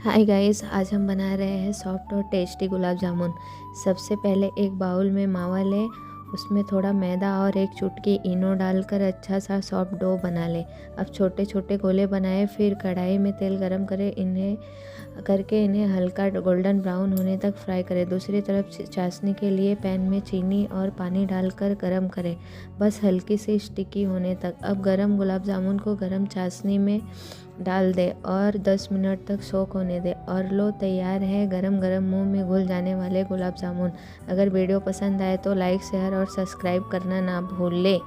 Hi guys, आज हम बना रहे हैं सॉफ्ट और टेस्टी गुलाब जामुन। सबसे पहले एक बाउल में मावा लें, उसमें थोड़ा मैदा और एक चुटकी इनो डालकर अच्छा सा सॉफ्ट डो बना लें। अब छोटे छोटे गोले बनाएं, फिर कढ़ाई में तेल गरम करें, इन्हें हल्का गोल्डन ब्राउन होने तक फ्राई करें। दूसरी तरफ चाशनी के लिए पैन में चीनी और पानी डालकर गरम करें, बस हल्की सी स्टिकी होने तक। अब गरम गुलाब जामुन को गरम चाशनी में डाल दें और 10 मिनट तक सोक होने दें। और लो, तैयार है गरम गरम मुंह में घुल जाने वाले गुलाब जामुन। अगर वीडियो पसंद आए तो लाइक, शेयर और सब्सक्राइब करना ना भूलें।